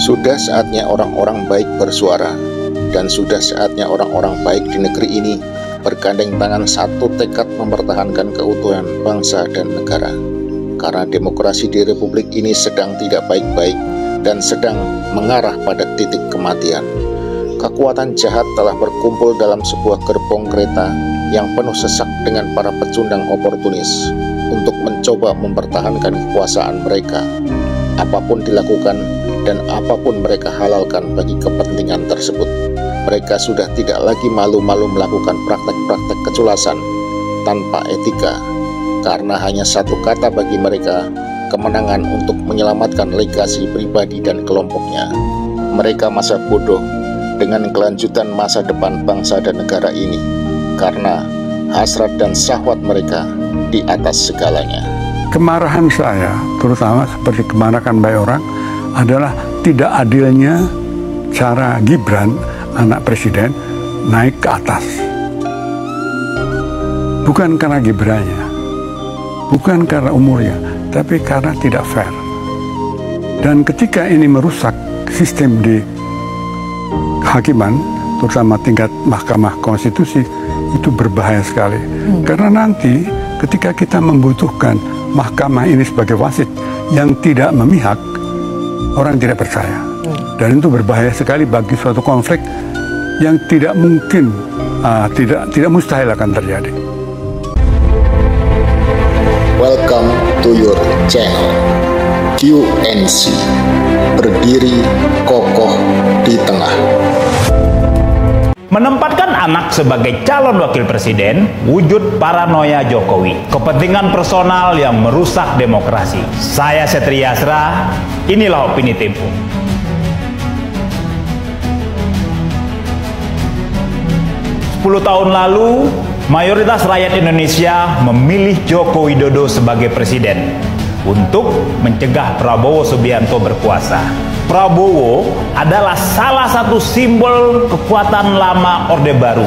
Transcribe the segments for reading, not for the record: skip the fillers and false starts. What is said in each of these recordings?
Sudah saatnya orang-orang baik bersuara, dan sudah saatnya orang-orang baik di negeri ini bergandeng tangan satu tekad mempertahankan keutuhan bangsa dan negara. Karena demokrasi di republik ini sedang tidak baik-baik dan sedang mengarah pada titik kematian. Kekuatan jahat telah berkumpul dalam sebuah gerbong kereta yang penuh sesak dengan para pecundang oportunis untuk mencoba mempertahankan kekuasaan mereka. Apapun dilakukan dan apapun mereka halalkan bagi kepentingan tersebut. Mereka sudah tidak lagi malu-malu melakukan praktek-praktek keculasan tanpa etika, karena hanya satu kata bagi mereka, kemenangan untuk menyelamatkan legasi pribadi dan kelompoknya. Mereka masa bodoh dengan kelanjutan masa depan bangsa dan negara ini, karena hasrat dan syahwat mereka di atas segalanya. Kemarahan saya, terutama seperti kemarahan banyak orang, adalah tidak adilnya cara Gibran, anak presiden, naik ke atas. Bukan karena Gibrannya, bukan karena umurnya, tapi karena tidak fair. Dan ketika ini merusak sistem di kehakiman, terutama tingkat Mahkamah Konstitusi, itu berbahaya sekali. Karena nanti ketika kita membutuhkan mahkamah ini sebagai wasit yang tidak memihak, orang tidak percaya. Dan itu berbahaya sekali bagi suatu konflik yang tidak mungkin, tidak mustahil akan terjadi. Welcome to your channel QNC, berdiri kokoh di tengah. Menempatkan anak sebagai calon wakil presiden wujud paranoia Jokowi, kepentingan personal yang merusak demokrasi. Saya Setria Asra, inilah opini Tempo. Sepuluh tahun lalu, mayoritas rakyat Indonesia memilih Joko Widodo sebagai presiden untuk mencegah Prabowo Subianto berkuasa. Prabowo adalah salah satu simbol kekuatan lama Orde Baru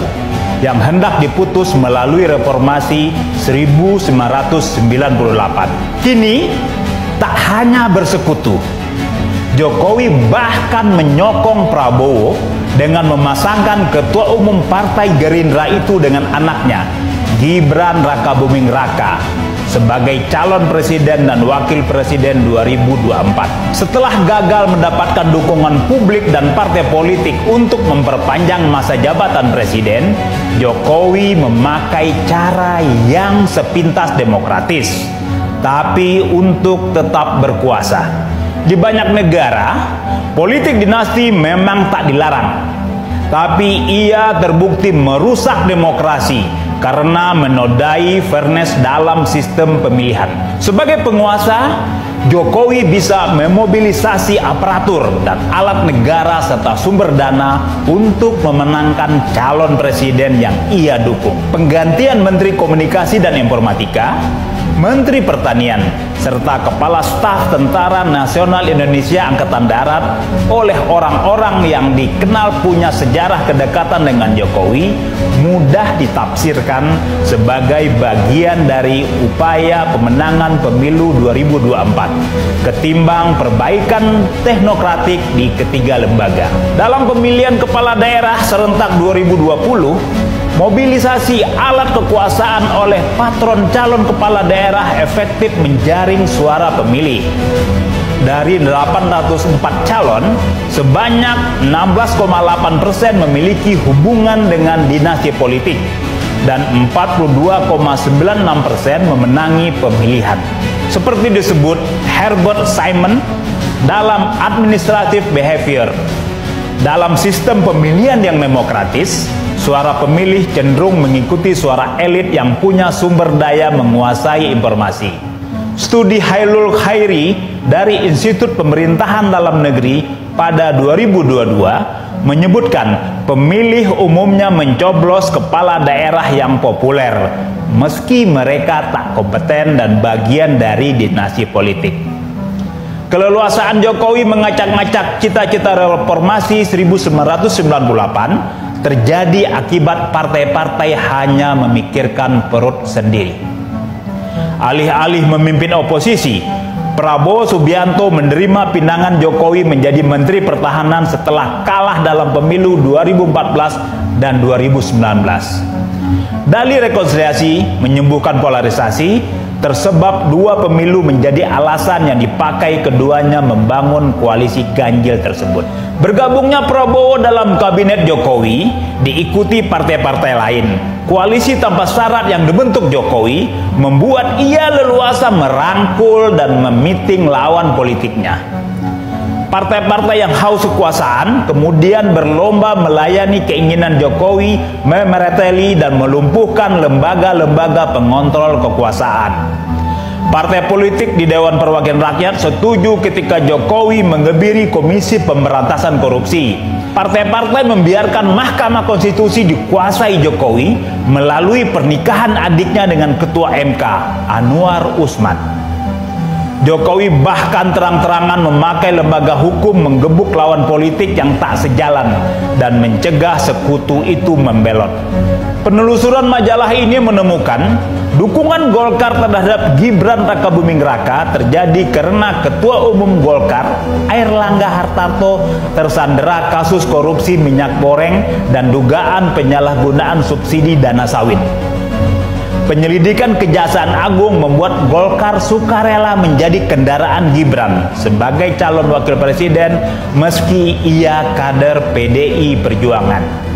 yang hendak diputus melalui reformasi 1998. Kini tak hanya bersekutu, Jokowi bahkan menyokong Prabowo dengan memasangkan Ketua Umum Partai Gerindra itu dengan anaknya, Gibran Rakabuming Raka, sebagai calon presiden dan wakil presiden 2024. Setelah gagal mendapatkan dukungan publik dan partai politik untuk memperpanjang masa jabatan presiden, Jokowi memakai cara yang sepintas demokratis, tapi untuk tetap berkuasa. Di banyak negara, politik dinasti memang tak dilarang, tapi ia terbukti merusak demokrasi karena menodai fairness dalam sistem pemilihan. Sebagai penguasa, Jokowi bisa memobilisasi aparatur dan alat negara serta sumber dana untuk memenangkan calon presiden yang ia dukung. Penggantian Menteri Komunikasi dan Informatika, Menteri Pertanian, serta Kepala Staf Tentara Nasional Indonesia Angkatan Darat oleh orang-orang yang dikenal punya sejarah kedekatan dengan Jokowi mudah ditafsirkan sebagai bagian dari upaya pemenangan pemilu 2024 ketimbang perbaikan teknokratik di ketiga lembaga. Dalam pemilihan kepala daerah serentak 2020, mobilisasi alat kekuasaan oleh patron calon kepala daerah efektif menjaring suara pemilih. Dari 804 calon, sebanyak 16,8% memiliki hubungan dengan dinasti politik dan 42,96% memenangi pemilihan. Seperti disebut Herbert Simon dalam Administrative Behavior. Dalam sistem pemilihan yang demokratis, suara pemilih cenderung mengikuti suara elit yang punya sumber daya menguasai informasi. Studi Hailul Khairi dari Institut Pemerintahan Dalam Negeri pada 2022 menyebutkan pemilih umumnya mencoblos kepala daerah yang populer meski mereka tak kompeten dan bagian dari dinasti politik. Keleluasaan Jokowi mengacak-ngacak cita-cita reformasi 1998 terjadi akibat partai-partai hanya memikirkan perut sendiri. Alih-alih memimpin oposisi, Prabowo Subianto menerima pinangan Jokowi menjadi Menteri Pertahanan setelah kalah dalam pemilu 2014 dan 2019. Dalih rekonsiliasi menyembuhkan polarisasi, tersebab dua pemilu menjadi alasan yang dipakai keduanya membangun koalisi ganjil tersebut. Bergabungnya Prabowo dalam kabinet Jokowi diikuti partai-partai lain. Koalisi tanpa syarat yang dibentuk Jokowi membuat ia leluasa merangkul dan memiting lawan politiknya. Partai-partai yang haus kekuasaan kemudian berlomba melayani keinginan Jokowi memereteli dan melumpuhkan lembaga-lembaga pengontrol kekuasaan. Partai politik di Dewan Perwakilan Rakyat setuju ketika Jokowi mengebiri Komisi Pemberantasan Korupsi. Partai-partai membiarkan Mahkamah Konstitusi dikuasai Jokowi melalui pernikahan adiknya dengan Ketua MK, Anwar Usman. Jokowi bahkan terang-terangan memakai lembaga hukum menggebuk lawan politik yang tak sejalan dan mencegah sekutu itu membelot. Penelusuran majalah ini menemukan dukungan Golkar terhadap Gibran Rakabuming Raka terjadi karena Ketua Umum Golkar, Airlangga Hartarto, tersandera kasus korupsi minyak goreng dan dugaan penyalahgunaan subsidi dana sawit. Penyelidikan Kejaksaan Agung membuat Golkar sukarela menjadi kendaraan Gibran sebagai calon wakil presiden meski ia kader PDI Perjuangan.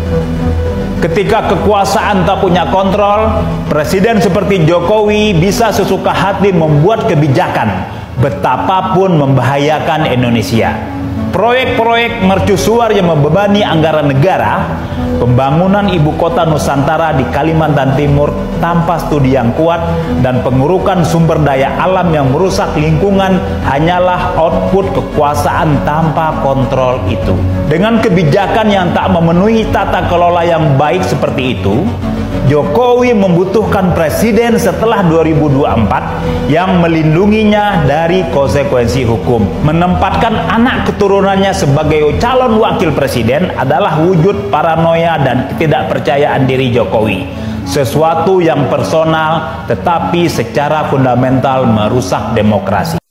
Ketika kekuasaan tak punya kontrol, presiden seperti Jokowi bisa sesuka hati membuat kebijakan betapapun membahayakan Indonesia. Proyek-proyek mercusuar yang membebani anggaran negara, pembangunan ibu kota Nusantara di Kalimantan Timur tanpa studi yang kuat, dan pengurukan sumber daya alam yang merusak lingkungan hanyalah output kekuasaan tanpa kontrol itu. Dengan kebijakan yang tak memenuhi tata kelola yang baik seperti itu, Jokowi membutuhkan presiden setelah 2024 yang melindunginya dari konsekuensi hukum. Menempatkan anak keturunannya sebagai calon wakil presiden adalah wujud paranoia dan ketidakpercayaan diri Jokowi. Sesuatu yang personal tetapi secara fundamental merusak demokrasi.